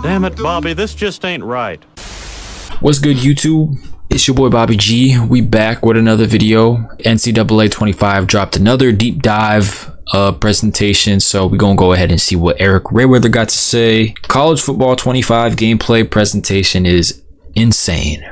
Damn it, Bobby, this just ain't right. What's good, YouTube? It's your boy Bobby G. We back with another video. NCAA 25 dropped another deep dive presentation, so we're gonna go ahead and see what Eric Rayweather got to say. College football 25 gameplay presentation is insane.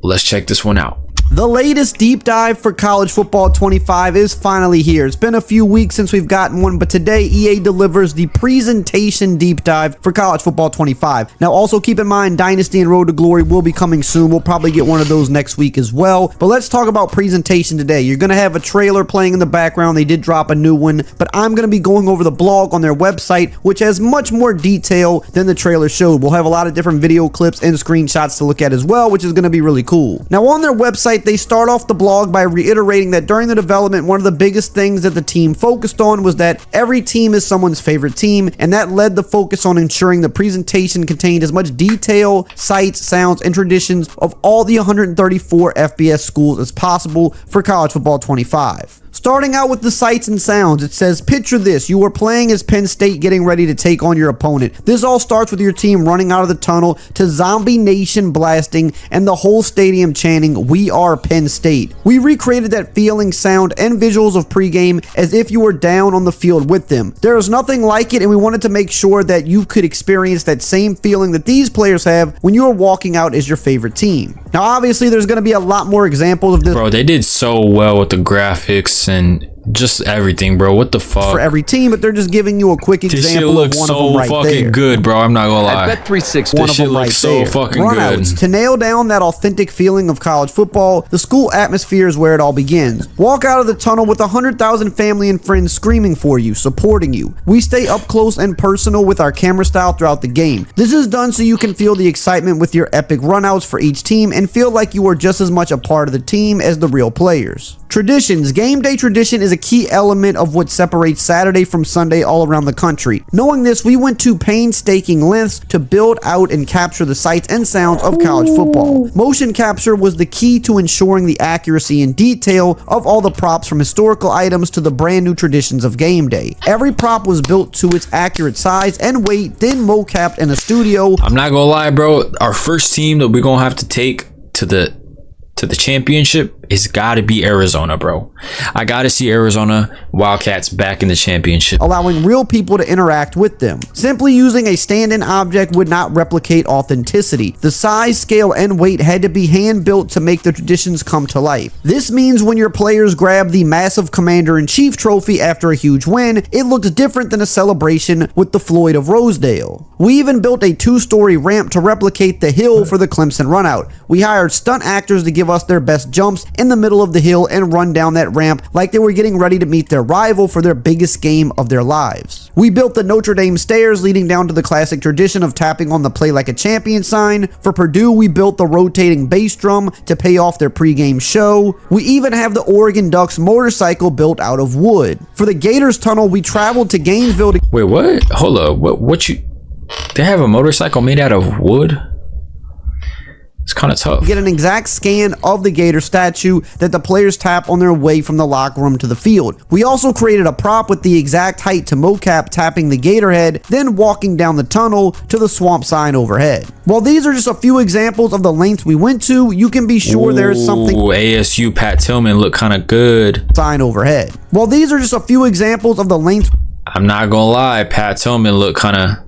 Let's check this one out. The latest deep dive for College Football 25 is finally here. It's been a few weeks since we've gotten one, but today EA delivers the presentation deep dive for College Football 25. Now also keep in mind, Dynasty and Road to Glory will be coming soon. We'll probably get one of those next week as well. But let's talk about presentation today. You're going to have a trailer playing in the background. They did drop a new one, but I'm going to be going over the blog on their website, which has much more detail than the trailer showed. We'll have a lot of different video clips and screenshots to look at as well, which is going to be really cool. Now on their website, they start off the blog by reiterating that during the development, one of the biggest things that the team focused on was that every team is someone's favorite team, and that led the focus on ensuring the presentation contained as much detail, sights, sounds, and traditions of all the 134 FBS schools as possible for College Football 25. Starting out with the sights and sounds, it says, picture this, you are playing as Penn State getting ready to take on your opponent. This all starts with your team running out of the tunnel to Zombie Nation blasting and the whole stadium chanting, "We are Penn State." We recreated that feeling, sound, and visuals of pregame as if you were down on the field with them. There is nothing like it, and we wanted to make sure that you could experience that same feeling that these players have when you are walking out as your favorite team. Now obviously there's going to be a lot more examples of this. Bro, they did so well with the graphics and just everything, bro. What the fuck? For every team, but they're just giving you a quick example of one of them right there. This shit looks so fucking good, bro. I'm not gonna lie. I bet 360. This shit looks so fucking good. Runouts. To nail down that authentic feeling of college football, the school atmosphere is where it all begins. Walk out of the tunnel with 100,000 family and friends screaming for you, supporting you. We stay up close and personal with our camera style throughout the game. This is done so you can feel the excitement with your epic runouts for each team and feel like you are just as much a part of the team as the real players. Traditions. Game day tradition is a key element of what separates Saturday from Sunday all around the country. Knowing this, we went to painstaking lengths to build out and capture the sights and sounds of college football. Motion capture was the key to ensuring the accuracy and detail of all the props, from historical items to the brand new traditions of game day. Every prop was built to its accurate size and weight, then mocapped in a studio. I'm not gonna lie, bro. Our first team that we're gonna have to take to the championship is gotta be Arizona, bro. I gotta see Arizona Wildcats back in the championship, allowing real people to interact with them. Simply using a stand-in object would not replicate authenticity. The size, scale, and weight had to be hand-built to make the traditions come to life. This means when your players grab the massive Commander-in-Chief trophy after a huge win, it looks different than a celebration with the Floyd of Rosedale. We even built a 2-story ramp to replicate the hill for the Clemson runout. We hired stunt actors to give us their best jumps in the middle of the hill and run down that ramp like they were getting ready to meet their rival for their biggest game of their lives. We built the Notre Dame stairs leading down to the classic tradition of tapping on the "Play Like a Champion" sign. For Purdue, we built the rotating bass drum to pay off their pregame show. We even have the Oregon Ducks motorcycle built out of wood. For the Gators tunnel, we traveled to Gainesville to— Wait, what? Hold up. What you... They have a motorcycle made out of wood? It's kind of tough. Get an exact scan of the Gator statue that the players tap on their way from the locker room to the field. We also created a prop with the exact height to mocap tapping the Gator head, then walking down the tunnel to the swamp sign overhead. While these are just a few examples of the lengths we went to, you can be sure there is something— ASU Pat Tillman look kind of good. Sign overhead. While these are just a few examples of the lengths— I'm not gonna lie, Pat Tillman look kind of...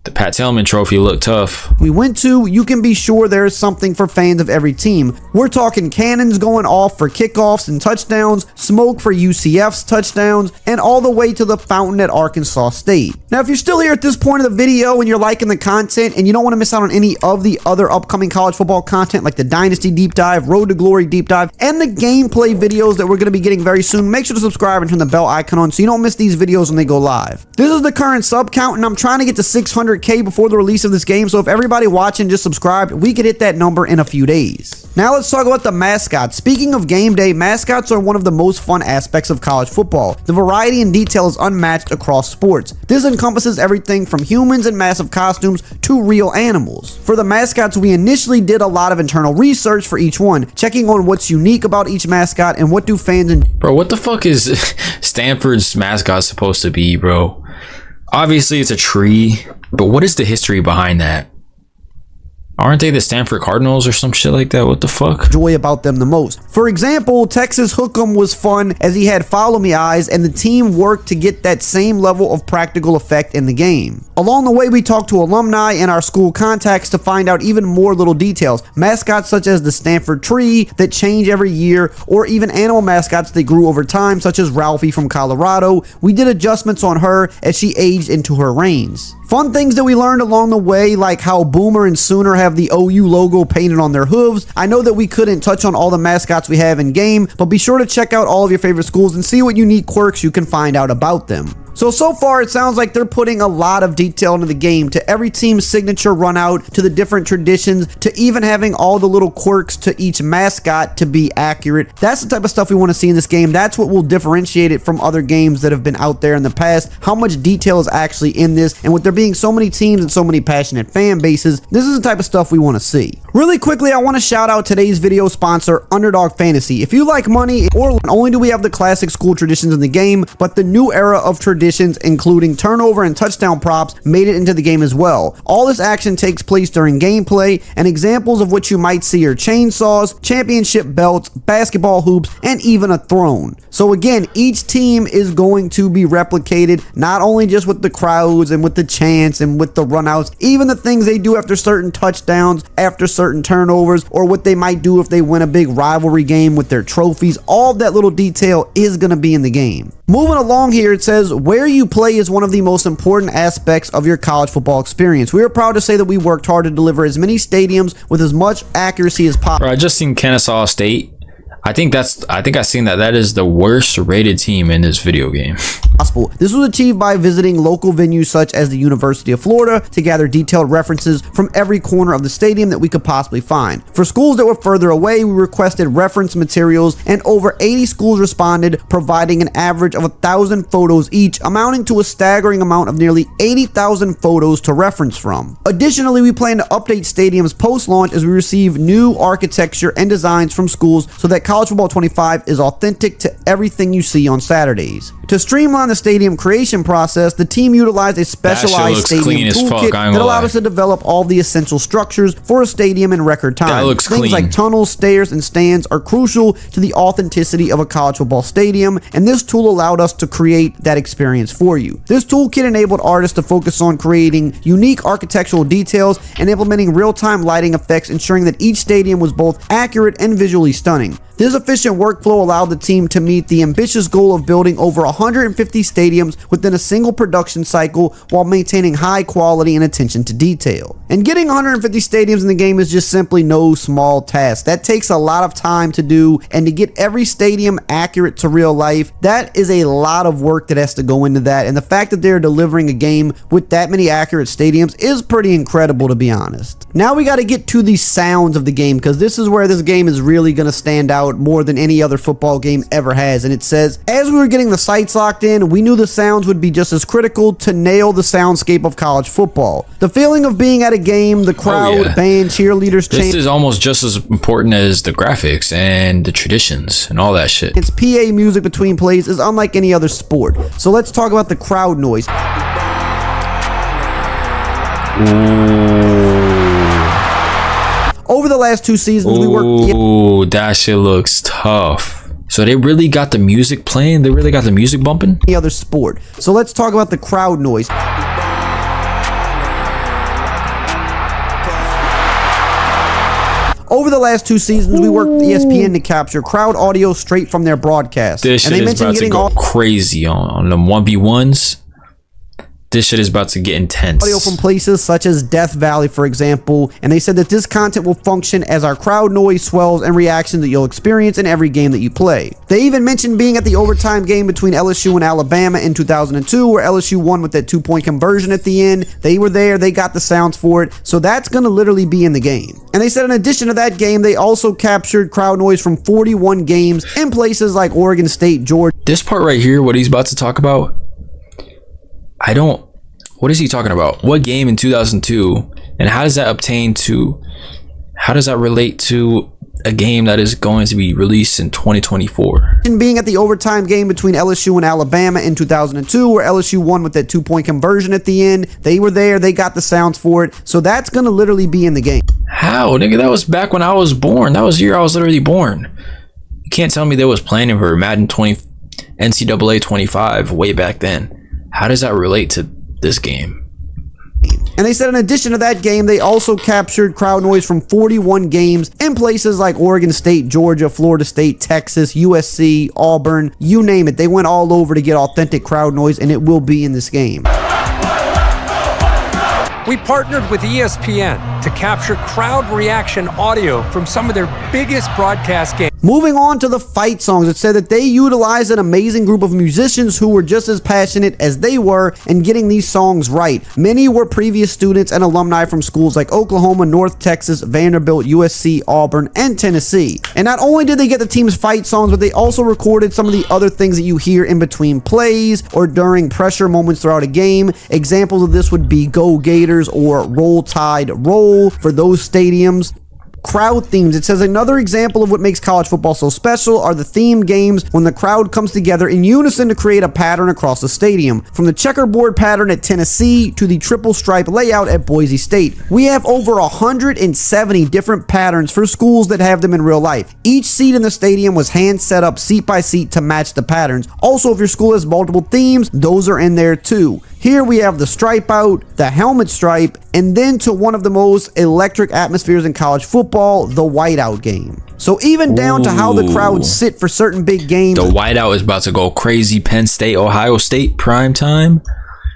The Pat Tillman trophy looked tough. We went to, you can be sure there is something for fans of every team. We're talking cannons going off for kickoffs and touchdowns, smoke for UCF's touchdowns, and all the way to the fountain at Arkansas State. Now, if you're still here at this point of the video and you're liking the content and you don't want to miss out on any of the other upcoming college football content like the Dynasty Deep Dive, Road to Glory Deep Dive, and the gameplay videos that we're going to be getting very soon, make sure to subscribe and turn the bell icon on so you don't miss these videos when they go live. This is the current sub count, and I'm trying to get to 600K before the release of this game, so if everybody watching just subscribed, we could hit that number in a few days. Now let's talk about the mascots. Speaking of game day, mascots are one of the most fun aspects of college football. The variety and detail is unmatched across sports. This encompasses everything from humans in massive costumes to real animals. For the mascots, we initially did a lot of internal research for each one, checking on what's unique about each mascot and what do fans Bro, what the fuck is Stanford's mascot supposed to be, bro? Obviously, it's a tree, but what is the history behind that? Aren't they the Stanford Cardinals or some shit like that? What the fuck? Joy about them the most. For example, Texas Hook'em was fun as he had follow me eyes and the team worked to get that same level of practical effect in the game. Along the way, we talked to alumni and our school contacts to find out even more little details. Mascots such as the Stanford tree that change every year, or even animal mascots that grew over time such as Ralphie from Colorado. We did adjustments on her as she aged into her reigns. Fun things that we learned along the way, like how Boomer and Sooner have the OU logo painted on their hooves. I know that we couldn't touch on all the mascots we have in game, but be sure to check out all of your favorite schools and see what unique quirks you can find out about them. So far it sounds like they're putting a lot of detail into the game, to every team's signature run out, to the different traditions, to even having all the little quirks to each mascot to be accurate. That's the type of stuff we want to see in this game. That's what will differentiate it from other games that have been out there in the past. How much detail is actually in this, and with there being so many teams and so many passionate fan bases, this is the type of stuff we want to see. Really quickly, I want to shout out today's video sponsor, Underdog Fantasy. If you like money, or not only do we have the classic school traditions in the game, but the new era of traditions, including turnover and touchdown props, made it into the game as well. All this action takes place during gameplay, and examples of which you might see are chainsaws, championship belts, basketball hoops, and even a throne. So again, each team is going to be replicated, not only just with the crowds and with the chants and with the runouts, even the things they do after certain touchdowns, after certain turnovers, or what they might do if they win a big rivalry game with their trophies. All that little detail is going to be in the game. Moving along here, it says, where you play is one of the most important aspects of your college football experience. We are proud to say that we worked hard to deliver as many stadiums with as much accuracy as possible. Bro, I just seen Kennesaw State. I think I've seen that is the worst rated team in this video game. This was achieved by visiting local venues such as the University of Florida to gather detailed references from every corner of the stadium that we could possibly find. For schools that were further away, we requested reference materials, and over 80 schools responded, providing an average of 1,000 photos each, amounting to a staggering amount of nearly 80,000 photos to reference from. Additionally, we plan to update stadiums post-launch as we receive new architecture and designs from schools so that College Football 25 is authentic to everything you see on Saturdays. To streamline the stadium creation process, the team utilized a specialized stadium toolkit that allowed us to develop all the essential structures for a stadium in record time. That looks Things clean. like tunnels, stairs, and stands are crucial to the authenticity of a college football stadium, and this tool allowed us to create that experience for you. This toolkit enabled artists to focus on creating unique architectural details and implementing real-time lighting effects, ensuring that each stadium was both accurate and visually stunning. This efficient workflow allowed the team to meet the ambitious goal of building over 150 stadiums within a single production cycle while maintaining high quality and attention to detail. And getting 150 stadiums in the game is just simply no small task. That takes a lot of time to do, and to get every stadium accurate to real life, that is a lot of work that has to go into that, and the fact that they're delivering a game with that many accurate stadiums is pretty incredible, to be honest. Now we got to get to the sounds of the game, because this is where this game is really going to stand out more than any other football game ever has. And it says, as we were getting the sights locked in, we knew the sounds would be just as critical to nail the soundscape of college football. The feeling of being at a game, the crowd, band, cheerleaders, this is almost just as important as the graphics and the traditions and all that shit. It's PA music between plays is unlike any other sport. So let's talk about the crowd noise. Over the last 2 seasons, we worked. Ooh, that shit looks tough. So they really got the music playing? They really got the music bumping? Any other sport. So let's talk about the crowd noise. Over the last 2 seasons, we worked with ESPN to capture crowd audio straight from their broadcast. This shit is about to go crazy on the 1v1s. This shit is about to get intense. Audio from places such as Death Valley, for example, and they said that this content will function as our crowd noise, swells, and reactions that you'll experience in every game that you play. They even mentioned being at the overtime game between LSU and Alabama in 2002, where LSU won with that 2-point conversion at the end. They were there, they got the sounds for it, so that's going to literally be in the game. And they said in addition to that game, they also captured crowd noise from 41 games in places like Oregon State, Georgia. This part right here, what he's about to talk about, what is he talking about? What game in 2002? And how does that relate to a game that is going to be released in 2024. And being at the overtime game between LSU and Alabama in 2002, where LSU won with that 2-point conversion at the end. They were there, they got the sounds for it, so that's gonna literally be in the game. How, nigga? That was back when I was born. That was the year I was literally born. You can't tell me they was planning for Madden 20 NCAA 25 way back then. How does that relate to this game? And they said in addition to that game, they also captured crowd noise from 41 games in places like Oregon State, Georgia, Florida State, Texas, USC, Auburn, you name it. They went all over to get authentic crowd noise, and it will be in this game. We partnered with ESPN to capture crowd reaction audio from some of their biggest broadcast games. Moving on to the fight songs, it said that they utilized an amazing group of musicians who were just as passionate as they were in getting these songs right. Many were previous students and alumni from schools like Oklahoma, North Texas, Vanderbilt, USC, Auburn, and Tennessee. And not only did they get the team's fight songs, but they also recorded some of the other things that you hear in between plays or during pressure moments throughout a game. Examples of this would be Go Gators or Roll Tide Roll for those stadiums. Crowd themes. It says another example of what makes college football so special are the theme games when the crowd comes together in unison to create a pattern across the stadium. From the checkerboard pattern at Tennessee to the triple stripe layout at Boise State. We have over 170 different patterns for schools that have them in real life. Each seat in the stadium was hand set up seat by seat to match the patterns. Also, if your school has multiple themes, those are in there too. Here we have the stripe out, the helmet stripe, and then to one of the most electric atmospheres in college football, the whiteout game. So even down to how the crowds sit for certain big games. The whiteout is about to go crazy. Penn State, Ohio State, prime time.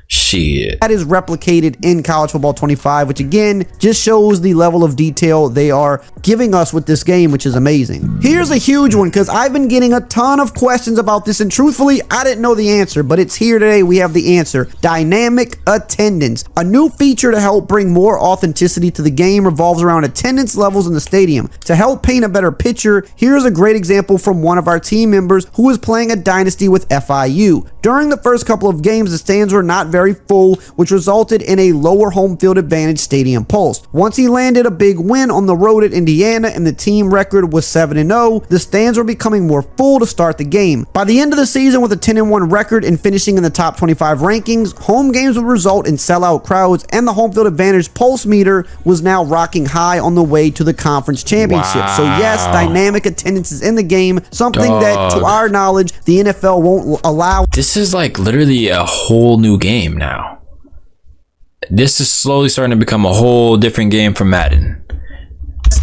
Shit. That is replicated in College Football 25, which again just shows the level of detail they are giving us with this game, which is amazing. Here's a huge one because I've been getting a ton of questions about this, and truthfully, I didn't know the answer, but it's here today. We have the answer. Dynamic attendance. A new feature to help bring more authenticity to the game revolves around attendance levels in the stadium. To help paint a better picture, here's a great example from one of our team members who was playing a dynasty with FIU. During the first couple of games, the stands were not very full, which resulted in a lower home field advantage stadium pulse. Once he landed a big win on the road at Indiana and the team record was 7-0, the stands were becoming more full to start the game. By the end of the season with a 10-1 record and finishing in the top 25 rankings, home games would result in sellout crowds, and the home field advantage pulse meter was now rocking high on the way to the conference championship. Wow. So yes, dynamic attendance is in the game, something that to our knowledge the NFL won't allow. This is like literally a whole new game now. This is slowly starting to become a whole different game from Madden.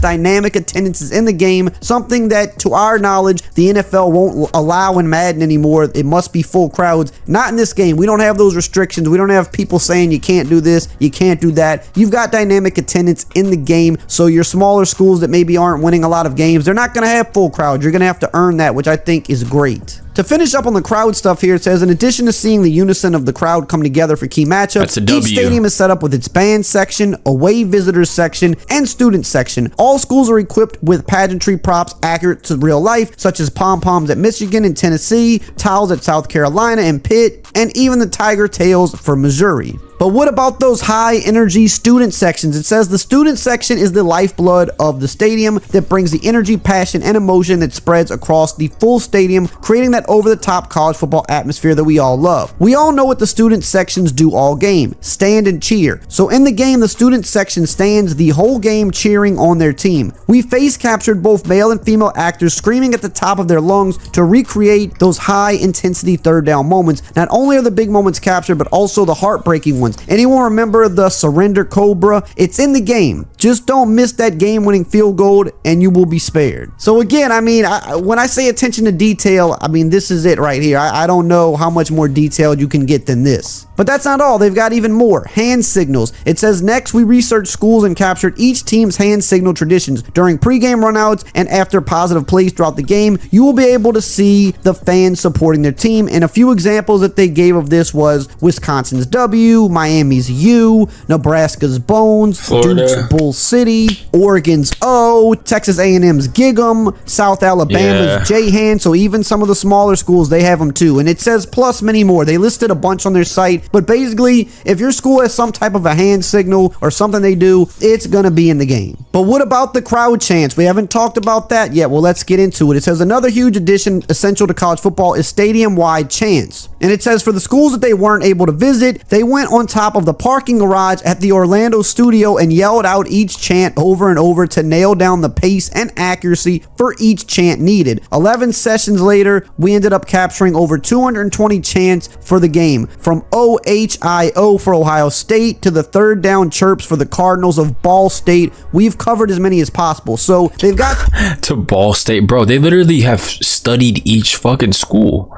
Dynamic attendance is in the game, something that to our knowledge the NFL won't allow in Madden anymore. It must be full crowds. Not in this game. We don't have those restrictions. We don't have people saying you can't do this, you can't do that. You've got dynamic attendance in the game, so your smaller schools that maybe aren't winning a lot of games, they're not going to have full crowds. You're going to have to earn that, which I think is great. To finish up on the crowd stuff here, it says, in addition to seeing the unison of the crowd come together for key matchups, each stadium is set up with its band section, away visitors section, and student section. All schools are equipped with pageantry props accurate to real life, such as pom-poms at Michigan and Tennessee, towels at South Carolina and Pitt, and even the tiger tails for Missouri. But what about those high energy student sections? It says the student section is the lifeblood of the stadium that brings the energy, passion, and emotion that spreads across the full stadium, creating that over-the-top college football atmosphere that we all love. We all know what the student sections do all game: stand and cheer. So in the game, the student section stands the whole game cheering on their team. We face captured both male and female actors screaming at the top of their lungs to recreate those high intensity third down moments. Not only are the big moments captured, but also the heartbreaking ones. Anyone remember the surrender cobra? It's in the game. Just don't miss that game-winning field goal and you will be spared. So again, I mean, when I say attention to detail, I mean, this is it right here. I don't know how much more detailed you can get than this. But that's not all. They've got even more. Hand signals. It says, next, we researched schools and captured each team's hand signal traditions. During pregame runouts and after positive plays throughout the game, you will be able to see the fans supporting their team. And a few examples that they gave of this was Wisconsin's W, Miami's U, Nebraska's Bones, Florida. Duke's Bull City, Oregon's O, Texas A&M's Gig'em, South Alabama's J-Han. So even some of the smaller schools, they have them too. And it says plus many more. They listed a bunch on their site. But basically, if your school has some type of a hand signal or something they do, it's going to be in the game. But what about the crowd chants? We haven't talked about that yet. Well, let's get into it. It says another huge addition essential to college football is stadium-wide chants. And it says for the schools that they weren't able to visit, they went on top of the parking garage at the Orlando studio and yelled out each chant over and over to nail down the pace and accuracy for each chant needed. 11 sessions later, we ended up capturing over 220 chants for the game, from OHIO for Ohio State to the third down chirps for the Cardinals of Ball State. We've covered as many as possible. So they've got to Ball State, bro. They literally have studied each fucking school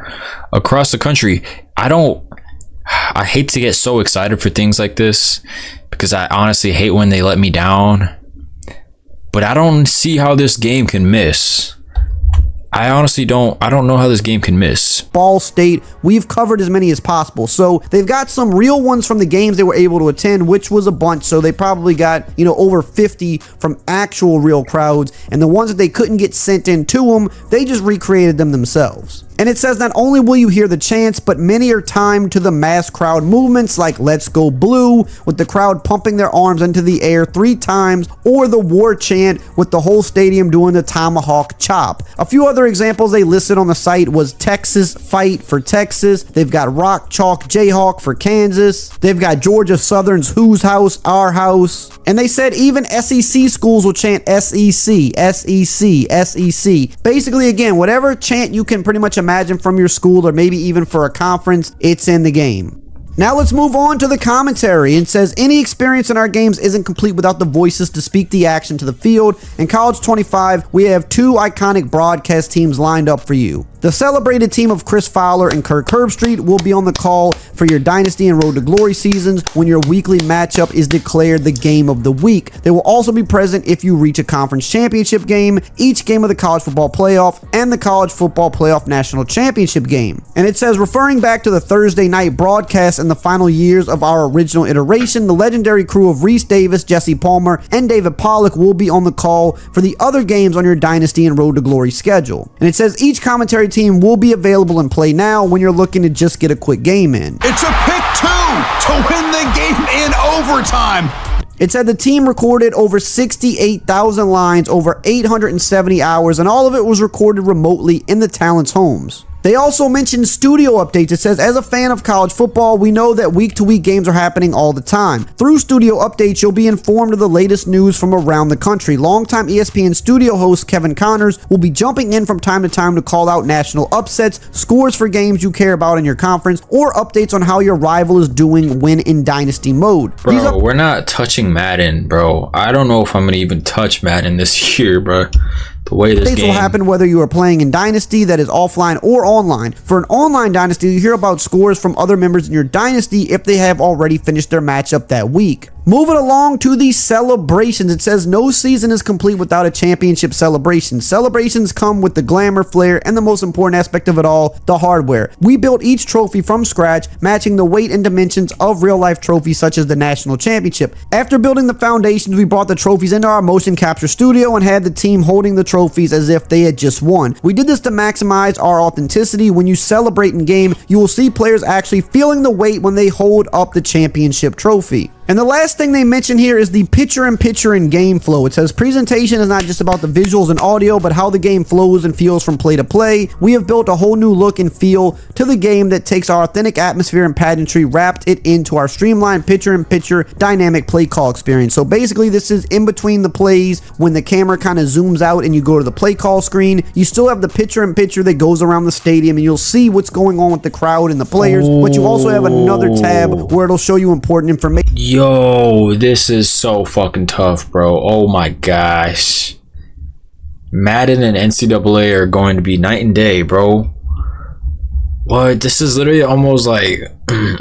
across the country. I hate to get so excited for things like this because I honestly hate when they let me down, but I don't see how this game can miss. I honestly don't know how this game can miss. Ball State, we've covered as many as possible. So they've got some real ones from the games they were able to attend, which was a bunch. So they probably got, over 50 from actual real crowds. And the ones that they couldn't get sent in to them, they just recreated them themselves. And it says not only will you hear the chants, but many are timed to the mass crowd movements like Let's Go Blue, with the crowd pumping their arms into the air 3 times, or the war chant with the whole stadium doing the tomahawk chop. A few other examples they listed on the site was Texas Fight for Texas. They've got Rock Chalk Jayhawk for Kansas. They've got Georgia Southern's Whose House, Our House. And they said even SEC schools will chant SEC, SEC, SEC. Basically, again, whatever chant you can pretty much imagine from your school or maybe even for a conference, it's in the game. Now let's move on to the commentary. It says any experience in our games isn't complete without the voices to speak the action to the field. In College 25, we have 2 iconic broadcast teams lined up for you. The celebrated team of Chris Fowler and Kirk Herbstreit will be on the call for your Dynasty and Road to Glory seasons when your weekly matchup is declared the game of the week. They will also be present if you reach a conference championship game, each game of the College Football Playoff, and the College Football Playoff National Championship game. And it says, referring back to the Thursday night broadcast in the final years of our original iteration, the legendary crew of Reese Davis, Jesse Palmer, and David Pollock will be on the call for the other games on your Dynasty and Road to Glory schedule. And it says each commentary team will be available in Play Now when you're looking to just get a quick game in. It's a pick 2 to win the game in overtime. It said the team recorded over 68,000 lines over 870 hours, and all of it was recorded remotely in the talents' homes. They also mentioned studio updates. It says, as a fan of college football, we know that week-to-week games are happening all the time. Through studio updates, you'll be informed of the latest news from around the country. Longtime ESPN studio host Kevin Connors will be jumping in from time to time to call out national upsets, scores for games you care about in your conference, or updates on how your rival is doing when in Dynasty mode. Bro, we're not touching Madden, bro. I don't know if I'm gonna even touch Madden this year, bro. The way this game will happen whether you are playing in Dynasty that is offline or online. For an online Dynasty, you hear about scores from other members in your Dynasty if they have already finished their matchup that week. Moving along to the celebrations, it says no season is complete without a championship celebration. Celebrations come with the glamour, flair, and the most important aspect of it all, the hardware. We built each trophy from scratch, matching the weight and dimensions of real-life trophies such as the national championship. After building the foundations, we brought the trophies into our motion capture studio and had the team holding the trophies as if they had just won. We did this to maximize our authenticity. When you celebrate in game, you will see players actually feeling the weight when they hold up the championship trophy. And the last thing they mention here is the picture-in-picture and game flow. It says presentation is not just about the visuals and audio, but how the game flows and feels from play to play. We have built a whole new look and feel to the game that takes our authentic atmosphere and pageantry, wrapped it into our streamlined picture-in-picture dynamic play call experience. So basically, this is in between the plays when the camera kind of zooms out and you go to the play call screen. You still have the picture-in-picture that goes around the stadium and you'll see what's going on with the crowd and the players, but you also have another tab where it'll show you important information. Yo, this is so fucking tough, bro. Oh my gosh. Madden and NCAA are going to be night and day, bro. What? This is literally almost like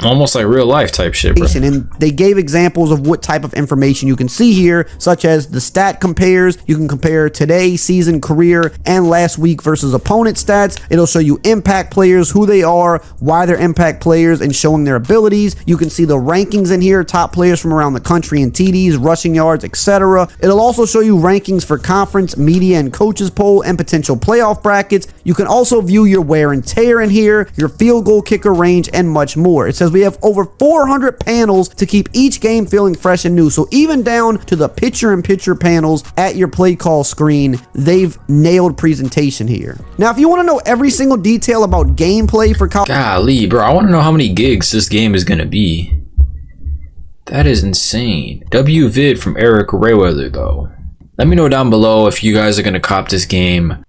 Almost like real life type shit, bro. And they gave examples of what type of information you can see here, such as the stat compares. You can compare today, season, career, and last week versus opponent stats. It'll show you impact players, who they are, why they're impact players, and showing their abilities. You can see the rankings in here, top players from around the country in TDs, rushing yards, etc. It'll also show you rankings for conference, media, and coaches poll, and potential playoff brackets. You can also view your wear and tear in here, your field goal kicker range, and much more. It says we have over 400 panels to keep each game feeling fresh and new. So even down to the picture-in-picture panels at your play call screen, they've nailed presentation here. Now, if you want to know every single detail about gameplay for college... Golly, bro, I want to know how many gigs this game is going to be. That is insane. WVid from Eric Rayweather, though. Let me know down below if you guys are going to cop this game.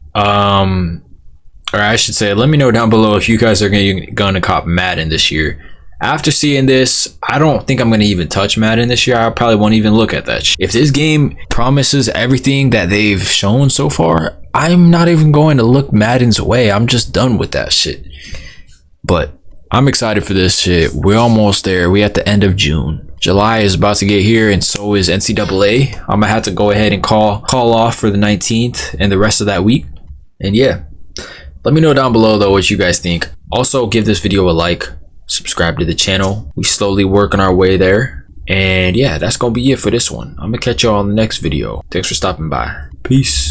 Or I should say, let me know down below if you guys are gonna cop Madden this year. After seeing this, I don't think I'm gonna even touch Madden this year. I probably won't even look at that shit. If this game promises everything that they've shown so far, I'm not even going to look Madden's way. I'm just done with that shit. But I'm excited for this shit. We're almost there. We at the end of June. July is about to get here, and so is NCAA. I'm gonna have to go ahead and call off for the 19th and the rest of that week. And yeah. Let me know down below though what you guys think. Also, give this video a like, subscribe to the channel. We slowly working our way there. And yeah, that's gonna be it for this one. I'm gonna catch y'all on the next video. Thanks for stopping by. Peace.